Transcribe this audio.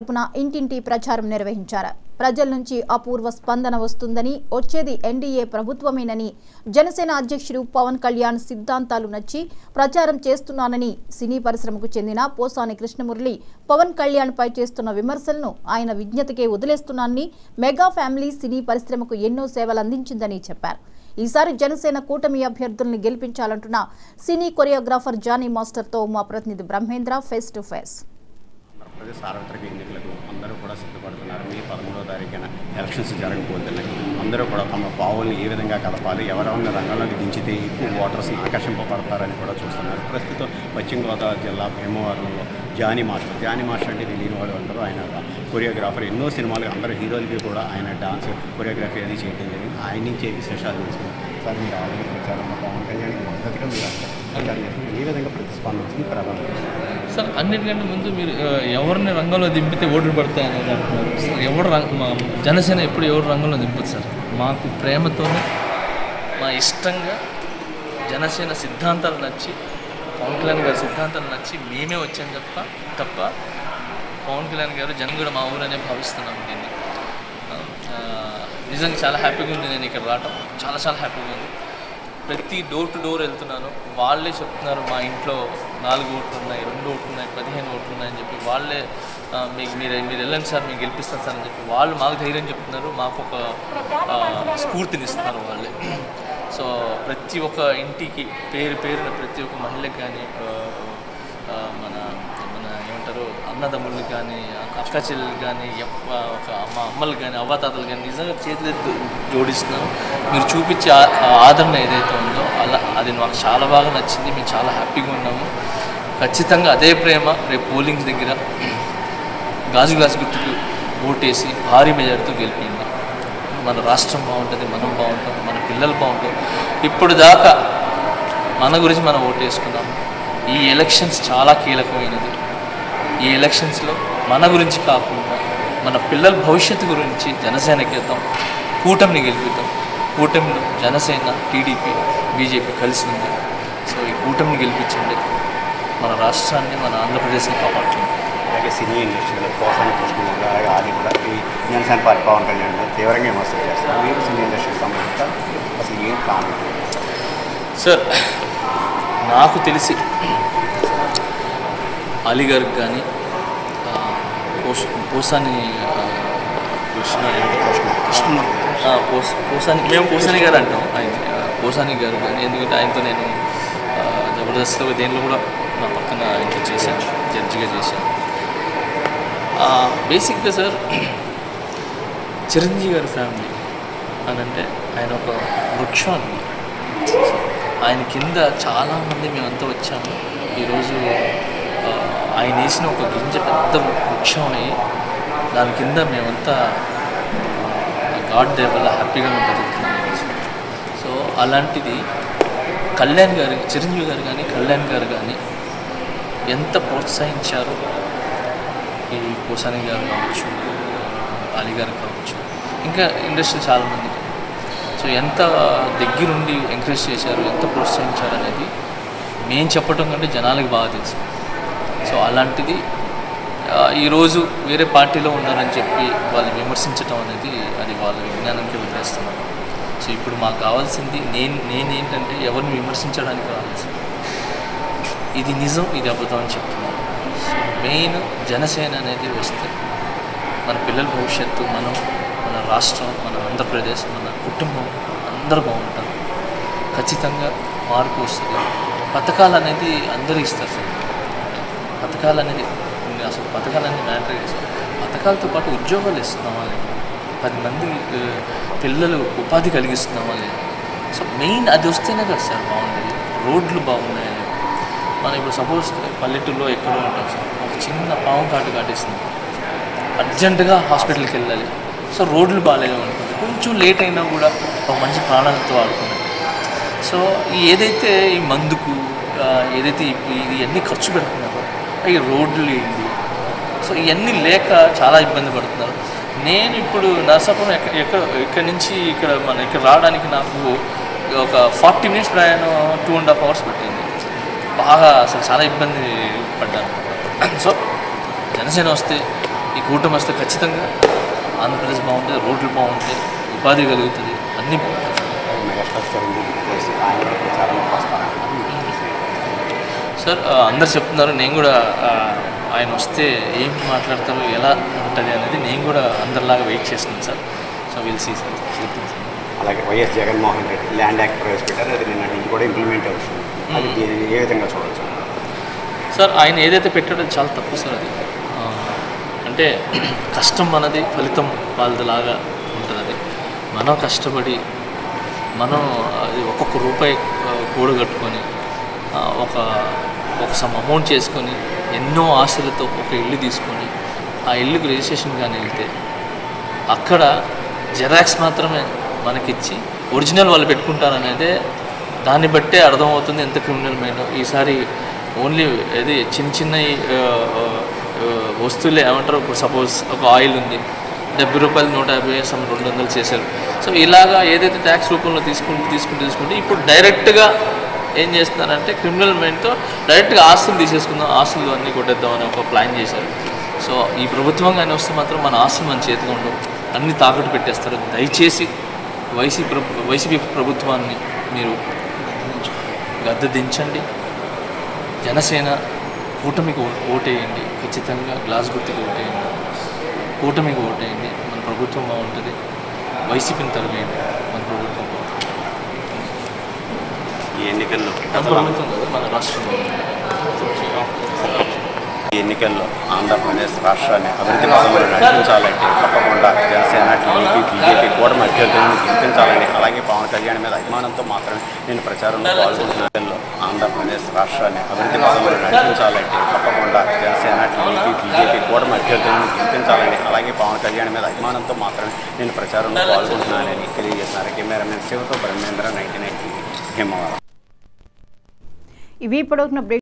తరపున ఇంటింటి ప్రచారం నిర్వహించారు. ప్రజల నుంచి అపూర్వ స్పందన వస్తుందని, వచ్చేది ఎన్డీఏ ప్రభుత్వమేనని, జనసేన అధ్యక్షుడు పవన్ కళ్యాణ్ సిద్ధాంతాలు నచ్చి ప్రచారం చేస్తున్నానని సినీ పరిశ్రమకు చెందిన పోసాని కృష్ణమురళి పవన్ కళ్యాణ్ పై చేస్తున్న విమర్శలను ఆయన విజ్ఞతకే వదిలేస్తున్నానని, మెగా ఫ్యామిలీ సినీ పరిశ్రమకు ఎన్నో సేవలు అందించిందని చెప్పారు. ఈసారి జనసేన కూటమి అభ్యర్థుల్ని గెలిపించాలంటున్న సినీ కొరియోగ్రాఫర్ జానీ మాస్టర్తో మా ప్రతినిధి బ్రహ్మేంద్ర ఫేస్ టు ఫేస్. సార్వత్రిక ఎన్నికలకు అందరూ కూడా సిద్ధపడుతున్నారు. మే 13వ తారీఖున ఎలక్షన్స్ జరగబోతున్నాయి. అందరూ కూడా తమ పావుల్ని ఏ విధంగా కలపాలి, ఎవరెవరిని రంగంలోకి దించితే ఎక్కువ ఓటర్స్ని ఆకర్షింపబడతారని కూడా చూస్తున్నారు. ప్రస్తుతం పశ్చిమ గోదావరి జిల్లా భీమవరంలో జానీ మాస్టర్ అంటే తెలియని వాడు అందరూ. ఆయన కొరియోగ్రాఫర్, ఎన్నో సినిమాలు అందరూ హీరోలకి కూడా ఆయన డాన్స్ కొరియోగ్రఫీ అది చేయడం జరిగింది. ఆయన నుంచి విశేషాలు తీసుకున్నారు. సార్ మీరు ఆలోచన ప్రచారంలో పవన్ కళ్యాణ్ మద్దతుగా మీరు ఏ విధంగా ప్రతిస్పందన వచ్చింది ప్రారంభం? సార్ అన్నిటికంటే ముందు మీరు ఎవరిని రంగంలో దింపితే ఓట్లు పడతాయనేది అంటున్నారు. సార్ ఎవరు జనసేన ఎప్పుడు ఎవరు రంగంలో దింపదు సార్. మాకు ప్రేమతోనే మా ఇష్టంగా జనసేన సిద్ధాంతాలు నచ్చి, పవన్ కళ్యాణ్ గారి సిద్ధాంతాలు నచ్చి మేమే వచ్చాం తప్ప పవన్ కళ్యాణ్ గారు జనం కూడా మా ఊరనే భావిస్తున్నాము. దీన్ని నిజంగా చాలా హ్యాపీగా ఉంది. నేను ఇక్కడ రావటం చాలా హ్యాపీగా ఉంది. ప్రతి డోర్ టు డోర్ వెళ్తున్నాను, వాళ్ళే చెప్తున్నారు మా ఇంట్లో 4 ఓట్లు ఉన్నాయి, 2 ఓట్లు ఉన్నాయి, 15 ఓట్లు ఉన్నాయని చెప్పి వాళ్ళే మీరు వెళ్ళండి సార్, మీకు గెలిపిస్తాను సార్ అని చెప్పి వాళ్ళు మాకు ధైర్యం చెప్తున్నారు, మాకు ఒక స్ఫూర్తినిస్తున్నారు వాళ్ళే. సో ప్రతి ఒక్క ఇంటికి పేరున ప్రతి ఒక్క మహిళకి కానీ, మన ఏమంటారు అన్నదమ్ములు కానీ, అక్క చెల్లెలు కానీ, మా అమ్మలు కానీ, అవ్వాతాతలు కానీ నిజంగా చేతులెత్తి జోడిస్తున్నాను. మీరు చూపించే ఆదరణ ఏదైతే ఉందో అది మాకు చాలా బాగా నచ్చింది. మేము చాలా హ్యాపీగా ఉన్నాము. ఖచ్చితంగా అదే ప్రేమ రేపు పోలింగ్ దగ్గర గాజు గుర్తుకు ఓటేసి భారీ మెజార్టీతో గెలిపింది. మన రాష్ట్రం బాగుంటుంది, మనం బాగుంటాం, మన పిల్లలు బాగుంటాం. ఇప్పుడు దాకా మన గురించి మనం ఓటేసుకున్నాము. ఈ ఎలక్షన్స్ చాలా కీలకమైనది. ఈ ఎలక్షన్స్లో మన గురించి కాకుండా మన పిల్లల భవిష్యత్తు గురించి జనసేనకి వెళ్తాం, కూటమిని గెలిపిద్దాం. కూటమిలో జనసేన, టీడీపీ, బీజేపీ కలిసి ఉంది. సో ఈ కూటమిని గెలిపించండి, మన రాష్ట్రాన్ని, మన ఆంధ్రప్రదేశ్ని కాపాడుతుంది. అలాగే సినీ ఇండస్ట్రీలో పోసాని కృష్ణమురళి, అలాగే అది కూడా ఈ జనసేన పార్టీ పవన్ కళ్యాణ్ తీవ్రంగా విమర్శలు చేస్తారు. మీరు సినీ ఇండస్ట్రీకి సంబంధించి అసలు ఏం ప్లాన్? సార్ నాకు తెలిసి అలీ గారికి కానీ, పోసాని మేము పోసాని గారు అంటాం, ఆయన పోసాని గారు కానీ. ఎందుకంటే ఆయనతో నేను జబర్దస్త్లో దేనిలో కూడా నా పక్కన ఆయనతో చేశాను, జడ్జిగా చేశాను. బేసిక్గా సార్ చిరంజీవి గారి ఫ్యామిలీ అని అంటే ఆయన ఒక వృక్షం అన్నమాట. ఆయన కింద చాలామంది మేమంతా వచ్చాము. ఈరోజు ఆయన వేసిన ఒక గింజ పెద్ద వృక్షం అయ్యి దాని కింద మేమంతా గాడ్ దే వల్ల హ్యాపీగా మేము బతుకుతున్నాం. సో అలాంటిది కళ్యాణ్ గారు, చిరంజీవి గారు కానీ, కళ్యాణ్ గారు కానీ ఎంత ప్రోత్సహించారు. ఈ పోసాని గారు కావచ్చు, అలీ గారు కావచ్చు, ఇంకా ఇండస్ట్రీ చాలామంది. సో ఎంత దగ్గరుండి ఎంకరేజ్ చేశారు, ఎంత ప్రోత్సహించారు అనేది మేము చెప్పడం కంటే జనాలకు బాగా తెలుసు. సో అలాంటిది ఈరోజు వేరే పార్టీలో ఉన్నారని చెప్పి వాళ్ళు విమర్శించడం అనేది అది వాళ్ళ విజ్ఞానానికి వదిలేస్తున్నారు. సో ఇప్పుడు మాకు కావాల్సింది నేనేంటంటే ఎవరిని విమర్శించడానికి రావాల్సింది ఇది నిజం, ఇది అబద్ధం అని చెప్తున్నాను. సో మెయిన్ జనసేన అనేది వస్తే మన పిల్లల భవిష్యత్తు, మన రాష్ట్రం, మన ఆంధ్రప్రదేశ్, మన కుటుంబం అందరూ బాగుంటారు. ఖచ్చితంగా మార్పు వస్తుంది. పథకాలు అనేది అందరూ ఇస్తారు సార్. పథకాలు అనేది అసలు పథకాలన్నీ మ్యాటర్ చేస్తారు. పథకాలతో పాటు ఉద్యోగాలు ఇస్తున్నామా లేదా, 10 మంది పిల్లలు ఉపాధి కలిగిస్తున్నామా లేదా. సో మెయిన్ అది వస్తేనే కదా సార్ బాగుంటుంది. రోడ్లు బాగున్నాయి. మనం ఇప్పుడు సపోజ్ పల్లెటూరులో ఎక్కడో ఉంటాం సార్, ఒక చిన్న పాము కాటేస్తుంది, అర్జెంటుగా హాస్పిటల్కి వెళ్ళాలి. సో రోడ్లు బాగాలేదు అనుకోండి, కొంచెం లేట్ అయినా కూడా ఒక మంచి ప్రాణాలతో ఆడుకున్నాం. సో ఏదైతే ఈ మందుకు ఏదైతే ఇవన్నీ ఖర్చు పెడుతున్నారో ఈ రోడ్లు ఏంటి, సో ఇవన్నీ లేక చాలా ఇబ్బంది పడుతున్నారు. నేను ఇప్పుడు నరసాపురం ఎక్కడి నుంచి ఇక్కడ రావడానికి నాకు ఒక 40 మినిట్స్ ప్రయాణం, 2.5 hours పట్టింది. బాగా అసలు చాలా ఇబ్బంది పడ్డాను. సో జనసేన వస్తే ఈ కూటమి వస్తే ఖచ్చితంగా ఆంధ్రప్రదేశ్ బాగుంటుంది, రోడ్లు బాగుంటాయి, ఉపాధి కలుగుతుంది, అన్నీ బాగుంటాయి. సార్ అందరు చెప్తున్నారు, నేను కూడా ఆయన వస్తే ఏం మాట్లాడతారో ఎలా ఉంటుంది అనేది నేను కూడా అందరిలాగా వెయిట్ చేస్తున్నాను sir. So will see sir. అలాగే YS Jaganmohan Reddy land act ప్రవేశపెట్టారు, అది నిన్న నుంచి కూడా ఇంప్లిమెంట్ అవుతుంది. అది ఏ విధంగా చూడవచ్చు సార్? ఆయన ఏదైతే పెట్టాడో అది చాలా తప్పు సార్. అది అంటే కష్టం అన్నది ఫలితం వాళ్ళదిలాగా ఉంటుంది. అది మనం కష్టపడి మనం అది ఒక్కొక్క రూపాయి కూడగట్టుకొని ఒక సమ్ అమౌంట్ చేసుకొని ఎన్నో ఆశలతో ఒక ఇల్లు తీసుకొని ఆ ఇల్లుకి రిజిస్ట్రేషన్ కానీ వెళ్తే అక్కడ జెరాక్స్ మాత్రమే మనకిచ్చి ఒరిజినల్ వాళ్ళు పెట్టుకుంటారనేదే దాన్ని బట్టే అర్థమవుతుంది ఎంత క్రిమినల్ మైండ్. ఈసారి ఓన్లీ అది చిన్న చిన్న వస్తువులే ఏమంటారు, ఇప్పుడు సపోజ్ ఒక ఆయిల్ ఉంది, 70 రూపాయలు 150 సమ్ 200 చేశారు. సో ఇలాగా ఏదైతే ట్యాక్స్ రూపంలో తీసుకుంటే ఇప్పుడు డైరెక్ట్గా ఏం చేస్తున్నారంటే క్రిమినల్ మైండ్తో డైరెక్ట్గా ఆస్తులు తీసేసుకుందాం, ఆస్తులు అన్నీ కొట్టేద్దాం అని ఒక ప్లాన్ చేశారు. సో ఈ ప్రభుత్వం కానీ వస్తే మాత్రం మన ఆస్తులు మన చేతిలో ఉండవు, అన్నీ తాకట్టు పెట్టేస్తారు. దయచేసి వైసీపీ ప్రభుత్వాన్ని మీరు గద్దె దించండి. జనసేన కూటమికి ఓటేయండి, ఖచ్చితంగా గ్లాస్ గుర్తుకి ఓటేయండి, కూటమికి ఓటేయండి. మన ప్రభుత్వం బాగుంటుంది. వైసీపీని తరివేయండి, మన ప్రభుత్వం బాగుంటుంది. ఈ ఎన్నికల్లో మన రాష్ట్రంలో ఈ ఎన్నికల్లో ఆంధ్రప్రదేశ్ రాష్ట్రాన్ని అభివృద్ధి పథంలో నడిపించాలంటే తప్పకుండా జనసేన, టీడీపీ, బీజేపీ కూటమి అభ్యర్థులను గెలిపించాలని, అలాగే పవన్ కళ్యాణ్ మీద అభిమానంతో మాత్రమే నేను ప్రచారంలో పాల్గొంటున్నాను. ఆంధ్రప్రదేశ్ రాష్ట్రాన్ని అభివృద్ధి పథంలో నడిపించాలంటే తప్పకుండా జనసేన, టీడీపీ, బీజేపీ కూటమి అభ్యర్థులను గెలిపించాలని, అలాగే పవన్ కళ్యాణ్ మీద అభిమానంతో మాత్రమే నేను ప్రచారంలో పాల్గొంటున్నానని తెలియజేస్తున్నారు. కెమెరామెన్ శివతో బ్రహ్మేంద్ర, 99 హిమవరం. ఇవి ఇప్పుడు